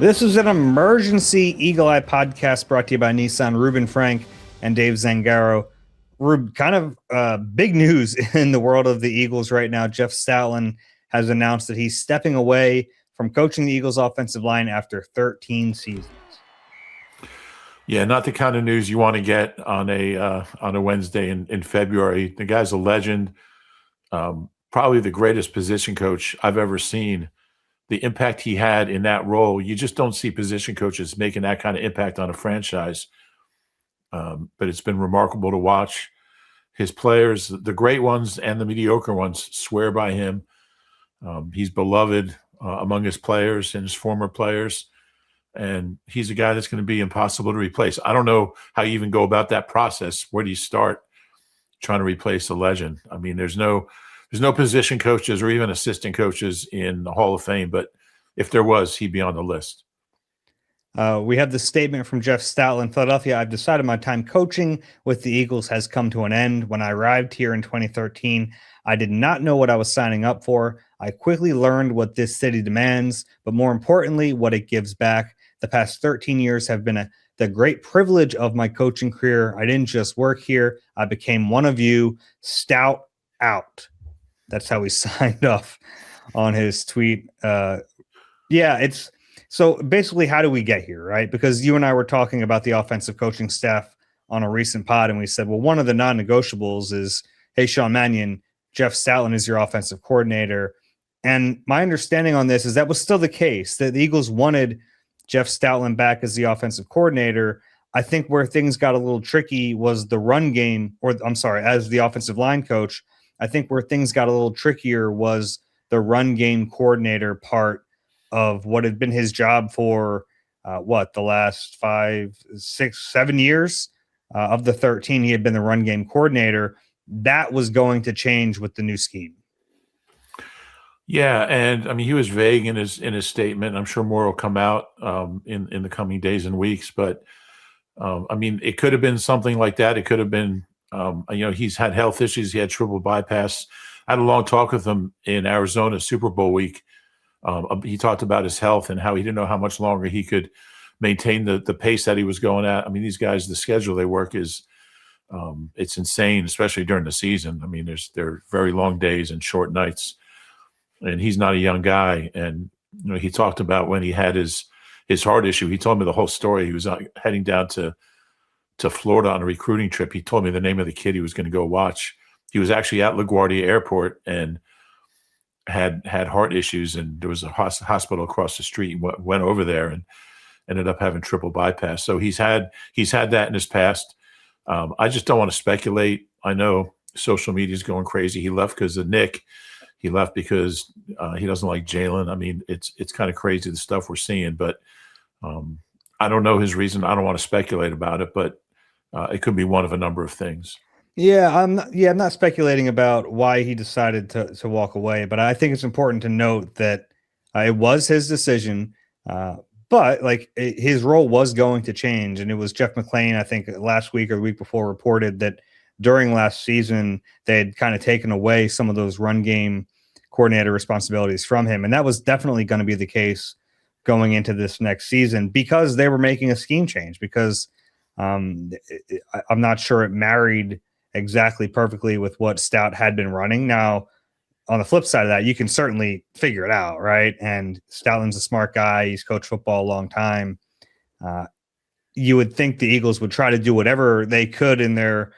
This is an emergency Eagle Eye podcast brought to you by Nissan. Reuben Frank and Dave Zangaro. Kind of big news in the world of the Eagles right now. Jeff Stoutland has announced that he's stepping away from coaching the Eagles offensive line after 13 seasons. Yeah, not the kind of news you want to get on a Wednesday in February. The guy's a legend, probably the greatest position coach I've ever seen. The impact he had in that role, you just don't see position coaches making that kind of impact on a franchise. But it's been remarkable to watch. His players, the great ones and the mediocre ones, swear by him. He's beloved among his players and his former players. And he's a guy that's going to be impossible to replace. I don't know how you even go about that process. Where do you start trying to replace a legend? I mean, there's no position coaches or even assistant coaches in the Hall of Fame, but if there was, he'd be on the list. We have the statement from Jeff Stoutland, Philadelphia. I've decided my time coaching with the Eagles has come to an end. When I arrived here in 2013, I did not know what I was signing up for. I quickly learned what this city demands, but more importantly, what it gives back. The past 13 years have been the great privilege of my coaching career. I didn't just work here. I became one of you. Stout out. That's how he signed off on his tweet. It's so basically, how do we get here, right? Because you and I were talking about the offensive coaching staff on a recent pod, and we said, well, one of the non-negotiables is, hey, Sean Mannion, Jeff Stoutland is your offensive coordinator. And my understanding on this is that was still the case, that the Eagles wanted Jeff Stoutland back as the offensive coordinator. I think where things got a little tricky was the run game, as the offensive line coach. I think where things got a little trickier was the run game coordinator part of what had been his job for the last 5, 6, 7 years. Of the 13, he had been the run game coordinator. That was going to change with the new scheme. Yeah, and I mean, he was vague in his statement. I'm sure more will come out in the coming days and weeks. But I mean, it could have been something like that. It could have been, he's had health issues. He had triple bypass. I had a long talk with him in Arizona Super Bowl week. He talked about his health and how he didn't know how much longer he could maintain the pace that he was going at. I mean, these guys, the schedule they work is it's insane, especially during the season. I mean, they're very long days and short nights. And he's not a young guy. And he talked about when he had his heart issue. He told me the whole story. He was heading down to Florida on a recruiting trip. He told me the name of the kid he was going to go watch. He was actually at LaGuardia Airport and had heart issues, and there was a hospital across the street. He went over there and ended up having triple bypass. So he's had that in his past. I just don't want to speculate. I know social media is going crazy. He left because of Nick. He left because he doesn't like Jalen. I mean, it's kind of crazy, the stuff we're seeing, but I don't know his reason. I don't want to speculate about it, but it could be one of a number of things. Yeah, I'm not speculating about why he decided to walk away, but I think it's important to note that it was his decision, but his role was going to change, and it was Jeff McClain, I think last week or the week before, reported that during last season they had kind of taken away some of those run game coordinator responsibilities from him, and that was definitely going to be the case going into this next season because they were making a scheme change. Because I'm not sure it married exactly perfectly with what Stout had been running. Now, on the flip side of that, you can certainly figure it out, right? And Stoutland's a smart guy. He's coached football a long time. You would think the Eagles would try to do whatever they could in their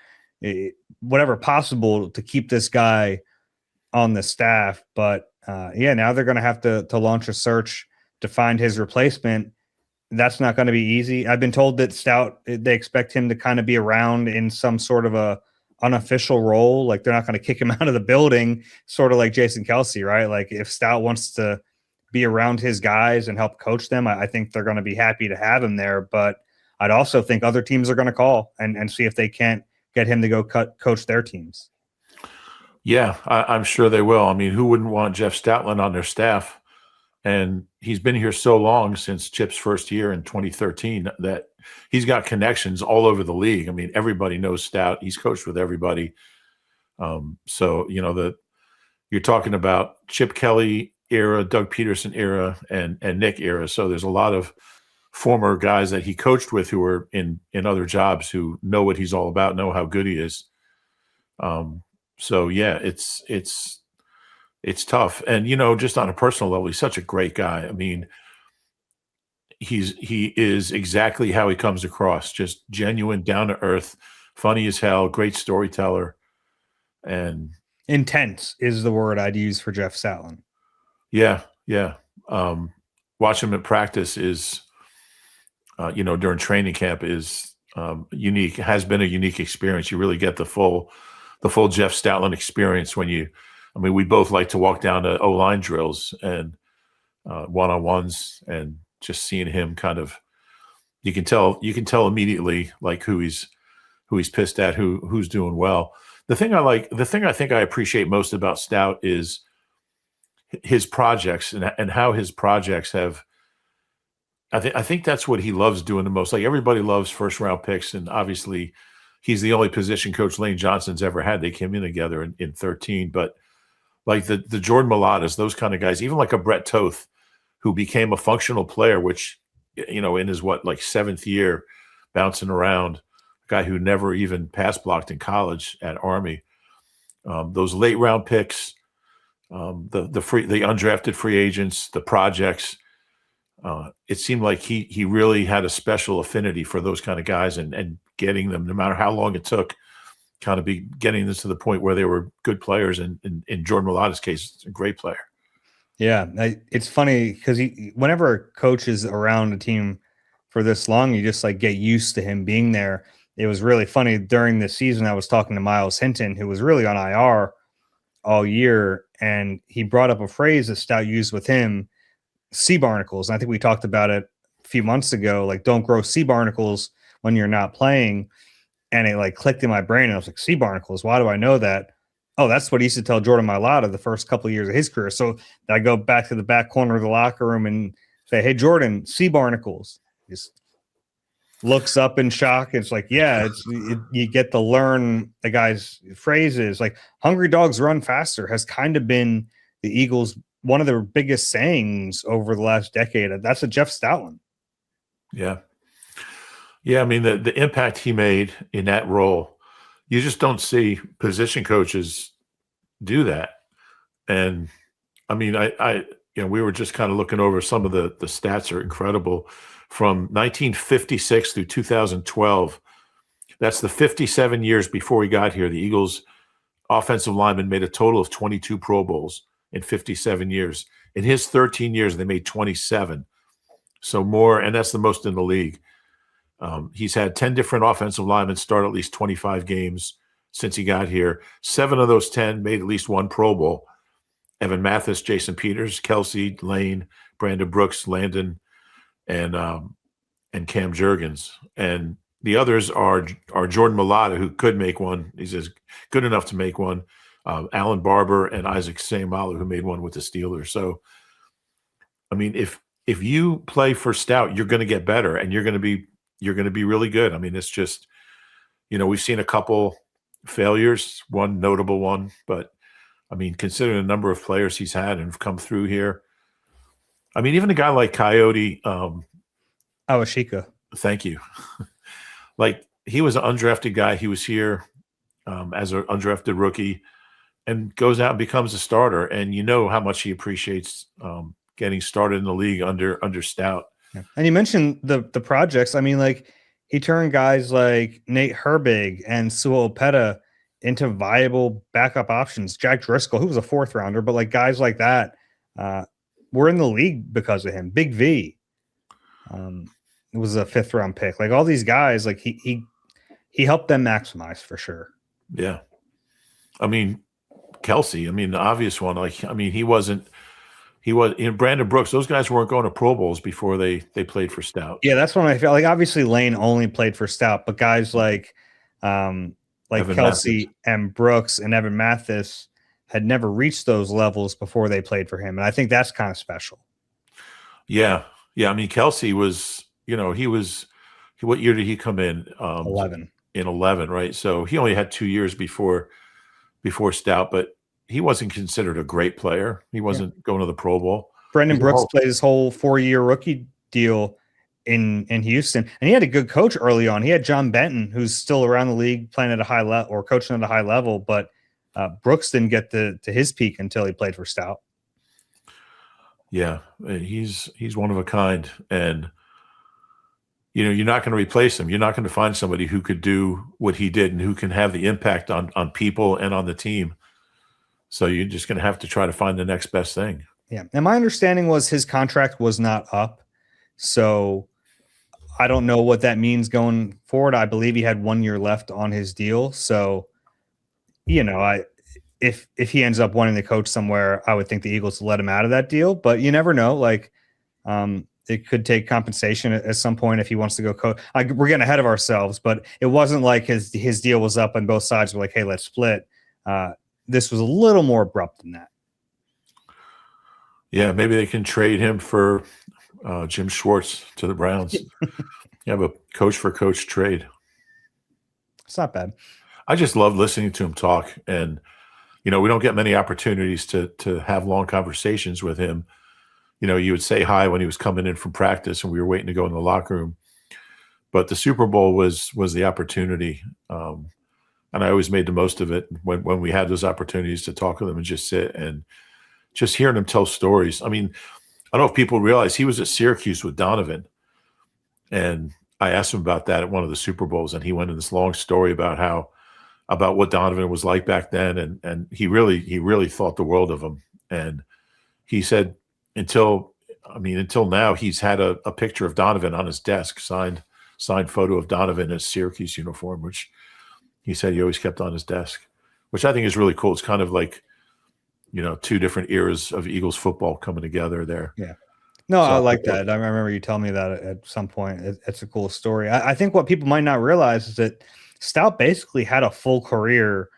whatever possible to keep this guy on the staff. But now they're going to have to launch a search to find his replacement. That's not going to be easy. I've been told that Stout, they expect him to kind of be around in some sort of a unofficial role. Like they're not going to kick him out of the building, sort of like Jason Kelsey, right? Like if Stout wants to be around his guys and help coach them, I think they're going to be happy to have him there. But I'd also think other teams are going to call and see if they can't get him to go coach their teams. Yeah, I'm sure they will. I mean, who wouldn't want Jeff Stoutland on their staff? And he's been here so long, since Chip's first year in 2013, that he's got connections all over the league. I mean, everybody knows Stout. He's coached with everybody. So, you're talking about Chip Kelly era, Doug Peterson era, and Nick era. So there's a lot of former guys that he coached with who are in other jobs who know what he's all about, know how good he is. So yeah, it's tough. And just on a personal level, he's such a great guy. I mean, he is exactly how he comes across, just genuine, down to earth, funny as hell, great storyteller. And Intense is the word I'd use for Jeff Stoutland. yeah. Watch him at practice is, during training camp is unique. Has been a unique experience. You really get the full Jeff Stoutland experience we both like to walk down to O-line drills and one-on-ones, and just seeing him kind of, you can tell immediately like who he's pissed at, who's doing well. The thing I think I appreciate most about Stout is his projects and how his projects have. I think that's what he loves doing the most. Like, everybody loves first round picks, and obviously he's the only position coach Lane Johnson's ever had. They came in together in 13, but like the Jordan Mailata's, those kind of guys, even like a Brett Toth, who became a functional player, which, in his seventh year bouncing around, a guy who never even pass blocked in college at Army. Those late round picks, the undrafted free agents, the projects. It seemed like he really had a special affinity for those kind of guys, and getting them, no matter how long it took, kind of getting this to the point where they were good players. And in Jordan Mailata's case, it's a great player. Yeah, it's funny because whenever a coach is around a team for this long, you just get used to him being there. It was really funny during the season. I was talking to Miles Hinton, who was really on IR all year, and he brought up a phrase that Stout used with him: sea barnacles. And I think we talked about it a few months ago, like, don't grow sea barnacles when you're not playing. And it clicked in my brain. And I was like, sea barnacles, why do I know that? Oh, that's what he used to tell Jordan Mailata the first couple of years of his career. So I go back to the back corner of the locker room and say, hey, Jordan, sea barnacles. He just looks up in shock. It's like, yeah, you get to learn the guy's phrases. Like, hungry dogs run faster has kind of been the Eagles' one of their biggest sayings over the last decade. That's a Jeff Stoutland. Yeah. Yeah. I mean, the impact he made in that role, you just don't see position coaches do that. And I mean, we were just kind of looking over some of the stats are incredible. From 1956 through 2012, that's the 57 years before he got here, the Eagles offensive linemen made a total of 22 Pro Bowls in 57 years. In his 13 years, they made 27. So more, and that's the most in the league. He's had 10 different offensive linemen start at least 25 games since he got here. 7 of those 10 made at least one Pro Bowl. Evan Mathis, Jason Peters, Kelsey, Lane, Brandon Brooks, Landon, and Cam Jurgens. And the others are Jordan Mailata, who could make one. He's as good enough to make one. Alan Barber and Isaac Seumalo, who made one with the Steelers. So, I mean, if you play for Stout, you're going to get better, and you're going to be really good. I mean, it's just, we've seen a couple failures, one notable one, but I mean, considering the number of players he's had and have come through here, I mean, even a guy like Coyote Awashika. Thank you. Like, he was an undrafted guy. He was here as an undrafted rookie, and goes out and becomes a starter. And you know how much he appreciates getting started in the league under Stout. Yeah. And you mentioned the projects. I mean, he turned guys like Nate Herbig and Sewell Opeta into viable backup options. Jack Driscoll, who was a 4th rounder, but guys like that were in the league because of him. Big V was a 5th round pick. All these guys, he helped them maximize for sure. Yeah. I mean, Kelsey, the obvious one, he was in Brandon Brooks. Those guys weren't going to Pro Bowls before they played for Stout. Yeah, that's when I felt obviously Lane only played for Stout, but guys like Evan Kelsey Mathis and Brooks and Evan Mathis had never reached those levels before they played for him. And I think that's kind of special. Yeah. Yeah. I mean, Kelsey was, what year did he come in? 11. In 11, right? So he only had 2 years before Stout, but he wasn't considered a great player. He wasn't going to the Pro Bowl. Brendan Brooks played his whole 4-year rookie deal in Houston, and he had a good coach early on. He had John Benton, who's still around the league, playing at a high level or coaching at a high level, but Brooks didn't get to his peak until he played for Stout. Yeah, he's one of a kind, and you're not going to replace him. You're not going to find somebody who could do what he did and who can have the impact on people and on the team. So you're just going to have to try to find the next best thing. Yeah, and my understanding was his contract was not up, so I don't know what that means going forward. I believe he had 1 year left on his deal, so if he ends up wanting to coach somewhere, I would think the Eagles let him out of that deal. But you never know. Like, it could take compensation at some point if he wants to go coach. We're getting ahead of ourselves, but it wasn't like his deal was up and both sides were like, "Hey, let's split." This was a little more abrupt than that. Yeah, maybe they can trade him for Jim Schwartz to the Browns. You have a coach for coach trade. It's not bad. I just love listening to him talk, and we don't get many opportunities to have long conversations with him. You would say hi when he was coming in from practice, and we were waiting to go in the locker room. But the Super Bowl was the opportunity, and I always made the most of it when we had those opportunities to talk with him and just sit and just hearing him tell stories. I mean, I don't know if people realize he was at Syracuse with Donovan, and I asked him about that at one of the Super Bowls, and he went in this long story about what Donovan was like back then, and he really thought the world of him. And he said until now he's had a picture of Donovan on his desk, signed photo of Donovan in his Syracuse uniform, which he said he always kept on his desk, which I think is really cool. It's kind of like two different eras of Eagles football coming together there. Yeah. No, so I like that. I remember you telling me that at some point. It's a cool story. I think what people might not realize is that Stout basically had a full career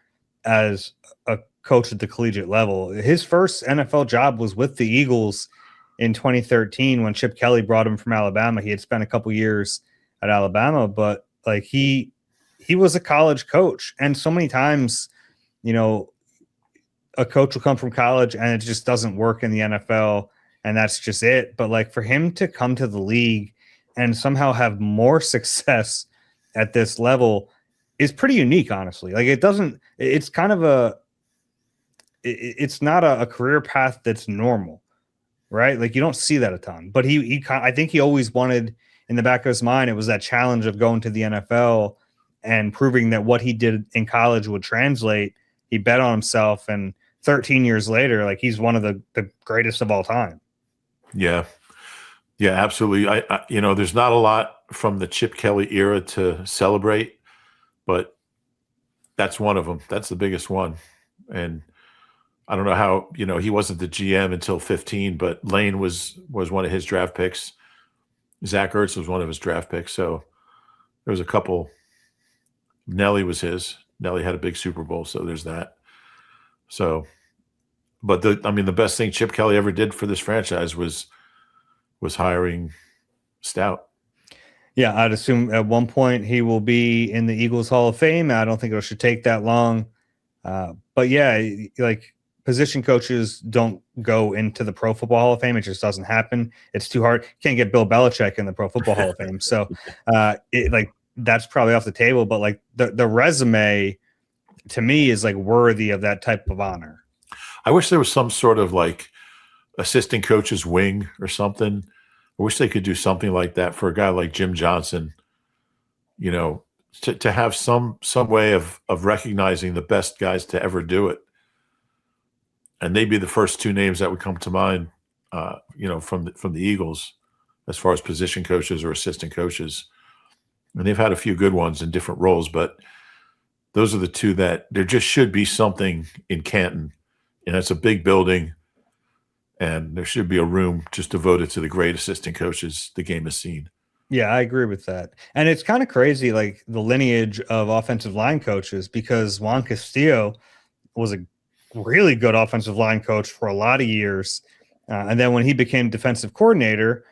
as a coach at the collegiate level. His first NFL job was with the Eagles in 2013 when Chip Kelly brought him from Alabama. He had spent a couple years at Alabama, but like he was a college coach. And so many times, a coach will come from college and it just doesn't work in the NFL, and that's just it. But like for him to come to the league and somehow have more success at this level is pretty unique, honestly. Like it's not a career path that's normal, right? Like you don't see that a ton, but I think he always wanted in the back of his mind, it was that challenge of going to the NFL and proving that what he did in college would translate. He bet on himself, and 13 years later, like he's one of the greatest of all time. Yeah. Yeah, absolutely. I there's not a lot from the Chip Kelly era to celebrate, but that's one of them. That's the biggest one. And I don't know how, he wasn't the GM until 15, but Lane was one of his draft picks. Zach Ertz was one of his draft picks. So there was a couple. Nelly was his. Nelly had a big Super Bowl, so there's that. So, but the best thing Chip Kelly ever did for this franchise was hiring Stout. Yeah, I'd assume at one point he will be in the Eagles Hall of Fame. I don't think it should take that long. But yeah, like position coaches don't go into the Pro Football Hall of Fame. It just doesn't happen. It's too hard. You can't get Bill Belichick in the Pro Football Hall of Fame. So that's probably off the table. But like the resume to me is like worthy of that type of honor. I wish there was some sort of like assistant coach's wing or something. I wish they could do something like that for a guy like Jim Johnson, to have some way of recognizing the best guys to ever do it. And they'd be the first two names that would come to mind, from the Eagles as far as position coaches or assistant coaches. And they've had a few good ones in different roles, but those are the two that there just should be something in Canton. And it's a big building, and there should be a room just devoted to the great assistant coaches the game has seen. Yeah, I agree with that. And it's kind of crazy, like the lineage of offensive line coaches, because Juan Castillo was a really good offensive line coach for a lot of years. And then when he became defensive coordinator,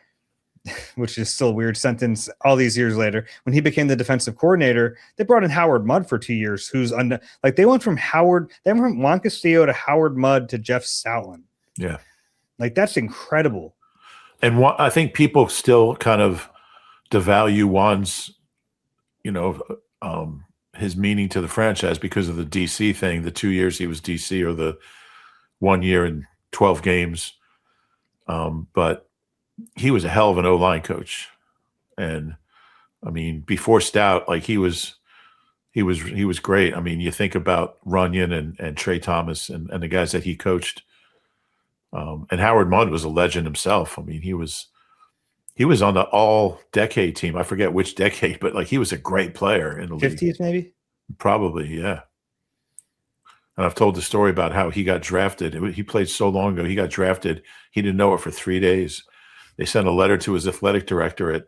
which is still a weird sentence all these years later, when he became the defensive coordinator, they brought in Howard Mudd for 2 years, they went from Juan Castillo to Howard Mudd to Jeff Stoutland. Yeah. Like, that's incredible. And I think people still kind of devalue Juan's, his meaning to the franchise because of the DC thing, the 2 years he was DC, or the 1 year and 12 games. But he was a hell of an O-line coach. And I mean, before Stout, like he was great. I mean, you think about Runyon and Trey Thomas and the guys that he coached. And Howard Mudd was a legend himself. I mean, he was on the all-decade team. I forget which decade, but like he was a great player in the 50s, league. maybe? Probably, yeah. And I've told the story about how he got drafted. He played so long ago. He got drafted. He didn't know it for 3 days. They sent a letter to his athletic director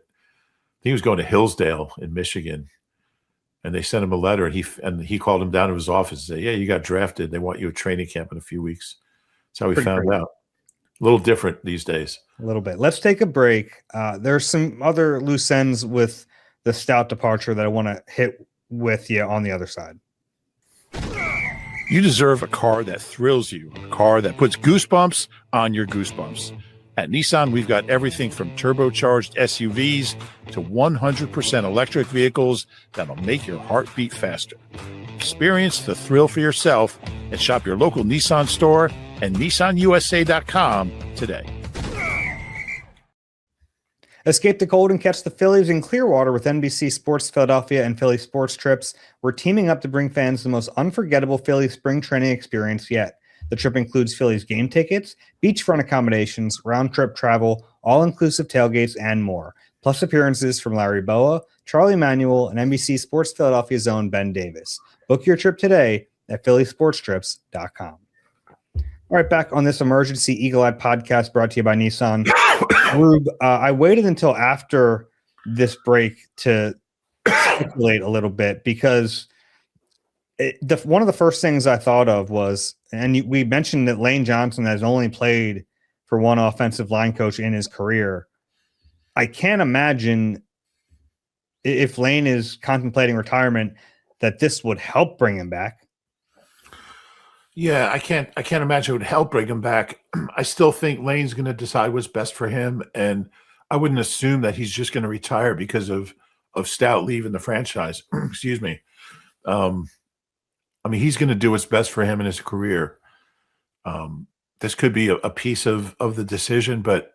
he was going to Hillsdale in Michigan. And they sent him a letter, and he called him down to his office and said, "Yeah, you got drafted. They want you at training camp in a few weeks." That's how he found out. A little different these days. A little bit. Let's take a break. There's some other loose ends with the Stout departure that I want to hit with you on the other side. You deserve a car that thrills you, a car that puts goosebumps on your goosebumps. At Nissan, we've got everything from turbocharged SUVs to 100% electric vehicles that'll make your heart beat faster. Experience the thrill for yourself and shop your local Nissan store and nissanusa.com today. Escape the cold and catch the Phillies in Clearwater with NBC Sports Philadelphia and Philly Sports Trips. We're teaming up to bring fans the most unforgettable Philly spring training experience yet. The trip includes Phillies game tickets, beachfront accommodations, round-trip travel, all-inclusive tailgates, and more, plus appearances from Larry Boa, Charlie Manuel, and NBC Sports Philadelphia's own Ben Davis. Book your trip today at phillysportstrips.com. All right, back on this emergency Eagle Eye podcast brought to you by Nissan. Rube, I waited until after this break to speculate a little bit because one of the first things I thought of was, and we mentioned that Lane Johnson has only played for one offensive line coach in his career. I can't imagine if Lane is contemplating retirement that this would help bring him back. Yeah, I can't imagine it would help bring him back. I still think Lane's going to decide what's best for him, and I wouldn't assume that he's just going to retire because of Stout leaving the franchise. Excuse me. I mean, he's going to do what's best for him in his career. This could be a piece of the decision, but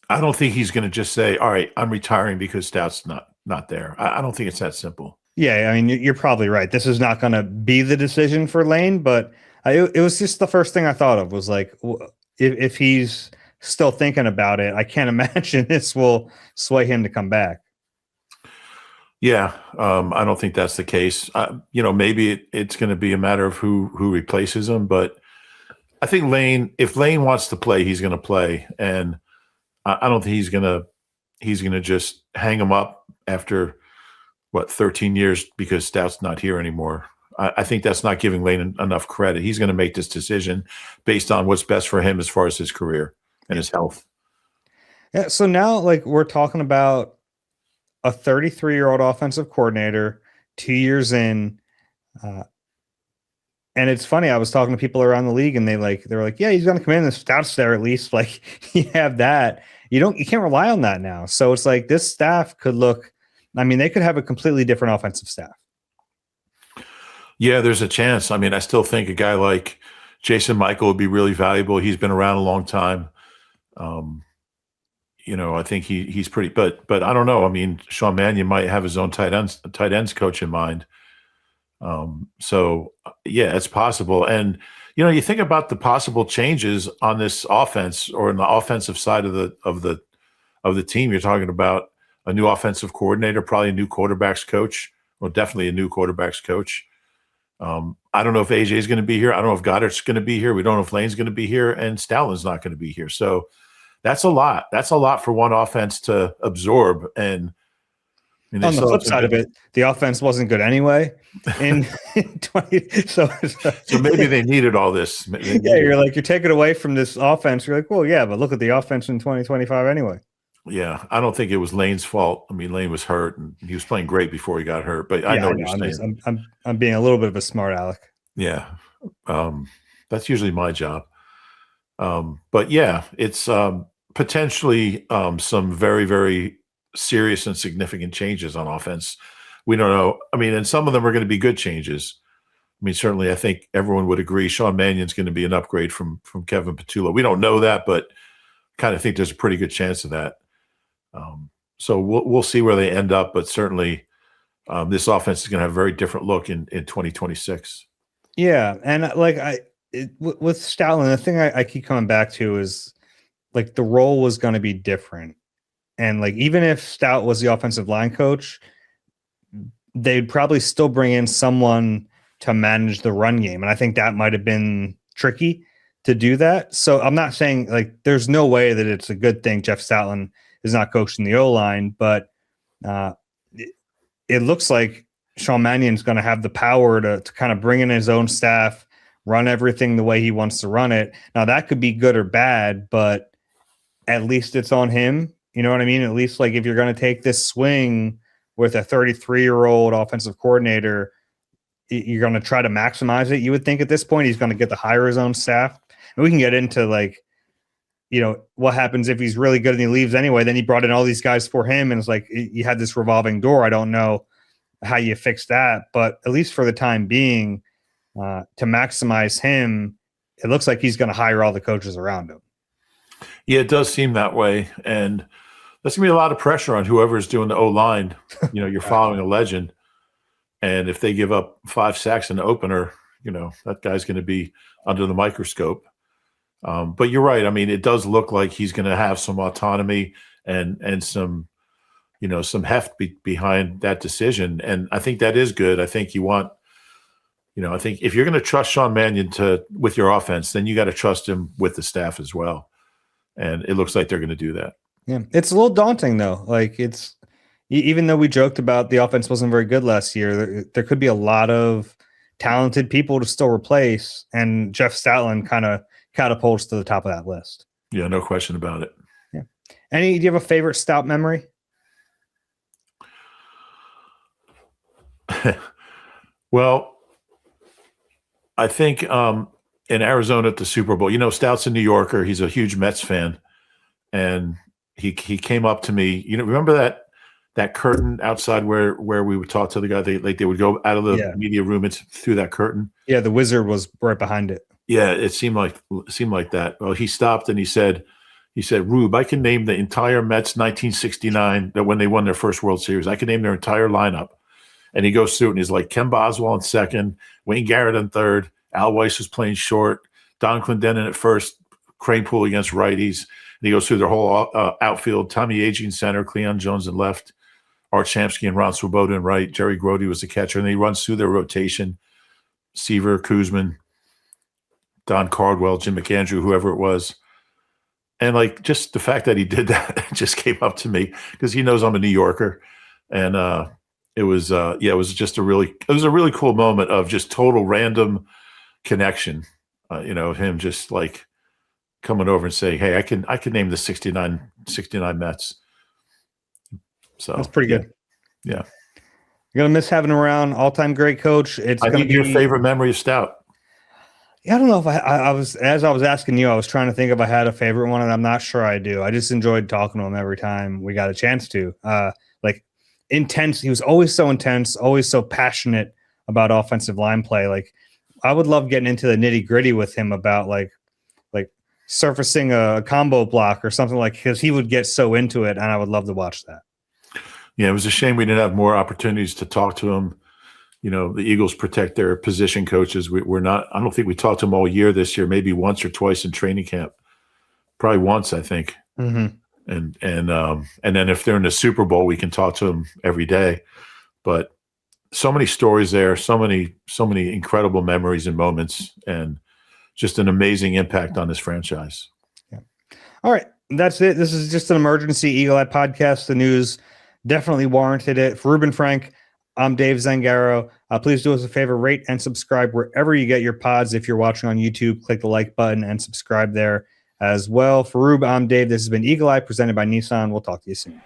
I don't think he's going to just say, "All right, I'm retiring because Stout's not there." I don't think it's that simple. Yeah, I mean, you're probably right. This is not going to be the decision for Lane, but it was just the first thing I thought of was like, if he's still thinking about it, I can't imagine this will sway him to come back. Yeah, I don't think that's the case. Maybe it's going to be a matter of who replaces him, but I think if Lane wants to play, he's going to play, and I don't think he's going to just hang him up after 13 years because Stout's not here anymore. I think that's not giving Lane enough credit. He's going to make this decision based on what's best for him as far as his career and his health. Yeah. So now, we're talking about a 33-year-old offensive coordinator, 2 years in, and it's funny. I was talking to people around the league, and they were like, "Yeah, he's going to come in. The Stout's there at least. Like, you have that. You can't rely on that now." So it's like this staff could look. I mean, they could have a completely different offensive staff. Yeah, there's a chance. I mean, I still think a guy like Jason Michael would be really valuable. He's been around a long time. I think he's pretty, but I don't know. I mean, Sean Mannion might have his own tight ends coach in mind. So yeah, it's possible. And, you think about the possible changes on this offense or in the offensive side of the team. You're talking about a new offensive coordinator, probably a new quarterbacks coach, or definitely a new quarterbacks coach. I don't know if AJ is going to be here. I don't know if Goddard's going to be here. We don't know if Lane's going to be here, and Stoutland's not going to be here. So that's a lot. That's a lot for one offense to absorb. And on the flip side of it, the offense wasn't good anyway. In 20, so maybe they needed all this. You're taking away from this offense. You're like, well, yeah, but look at the offense in 2025 anyway. Yeah, I don't think it was Lane's fault. I mean, Lane was hurt, and he was playing great before he got hurt. But I know what you're saying. I'm being a little bit of a smart aleck. Yeah, that's usually my job. But yeah, it's potentially some very, very serious and significant changes on offense. We don't know. I mean, and some of them are going to be good changes. I mean, certainly, I think everyone would agree Sean Mannion's going to be an upgrade from Kevin Petullo. We don't know that, but kind of think there's a pretty good chance of that. So we'll see where they end up, but certainly this offense is going to have a very different look in 2026. Yeah, and with Stoutland, the thing I keep coming back to is like the role was going to be different, and like even if Stout was the offensive line coach, they'd probably still bring in someone to manage the run game, and I think that might have been tricky to do that. So I'm not saying like there's no way that it's a good thing Jeff Stoutland is not coaching the O-line, but it looks like Sean Mannion's going to have the power to kind of bring in his own staff, run everything the way he wants to run it. Now that could be good or bad, but at least it's on him. You know what I mean? At least like if you're going to take this swing with a 33-year-old offensive coordinator, you're going to try to maximize it. You would think at this point he's going to get to hire his own staff. And we can get into like, you know, what happens if he's really good and he leaves anyway. Then he brought in all these guys for him, and it's like you had this revolving door. I don't know how you fix that, but at least for the time being, to maximize him, it looks like he's going to hire all the coaches around him. Yeah, it does seem that way, and there's going to be a lot of pressure on whoever's doing the O-line. You know, you're following a legend, and if they give up 5 sacks in the opener, you know, that guy's going to be under the microscope. But you're right. I mean, it does look like he's going to have some autonomy and some, you know, some heft behind that decision. And I think that is good. I think you want, you know, I think if you're going to trust Sean Mannion with your offense, then you got to trust him with the staff as well. And it looks like they're going to do that. Yeah. It's a little daunting though. Like it's, even though we joked about the offense wasn't very good last year, there could be a lot of talented people to still replace. And Jeff Stoutland kind of catapults to the top of that list. Yeah, no question about it. Yeah. Do you have a favorite Stout memory? Well, I think in Arizona at the Super Bowl, you know, Stout's a New Yorker. He's a huge Mets fan. And he came up to me, you know, remember that curtain outside where we would talk to the guy, they would go out of the media room and through that curtain. Yeah, the wizard was right behind it. Yeah, it seemed like that. Well, he stopped and he said, Rube, I can name the entire Mets 1969, that when they won their first World Series, I can name their entire lineup. And he goes through it and he's like, Ken Boswell in second, Wayne Garrett in third, Al Weiss was playing short, Don Clendenin at first, Kranepool against righties. And he goes through their whole outfield, Tommy Agee in center, Cleon Jones in left, Art Shamsky and Ron Swoboda in right, Jerry Grody was the catcher, and he runs through their rotation, Seaver, Kuzman, Don Cardwell, Jim McAndrew, whoever it was. And like just the fact that he did that just came up to me because he knows I'm a New Yorker. And it was just a really cool moment of just total random connection. You know, him just like coming over and saying, hey, I can name the 69 Mets. So that's pretty good. Yeah. You're going to miss having him around. All-time great coach. I think your favorite memory of Stout. Yeah, I don't know if I was, as I was asking you, I was trying to think if I had a favorite one, and I'm not sure I do. I just enjoyed talking to him every time we got a chance to. Like intense. He was always so intense, always so passionate about offensive line play. Like I would love getting into the nitty gritty with him about like surfacing a combo block or something, like, because he would get so into it, and I would love to watch that. Yeah, it was a shame we didn't have more opportunities to talk to him. You know, the Eagles protect their position coaches. We're not. I don't think we talked to them all year this year. Maybe once or twice in training camp. Probably once, I think. Mm-hmm. And then if they're in the Super Bowl, we can talk to them every day. But so many stories there, so many incredible memories and moments, and just an amazing impact on this franchise. Yeah. All right, that's it. This is just an emergency Eagle Eye podcast. The news definitely warranted it. For Reuben Frank, I'm Dave Zangaro. Please do us a favor, rate and subscribe wherever you get your pods. If you're watching on YouTube, click the like button and subscribe there. as well. For Rube, I'm Dave. This has been Eagle Eye presented by Nissan. We'll talk to you soon.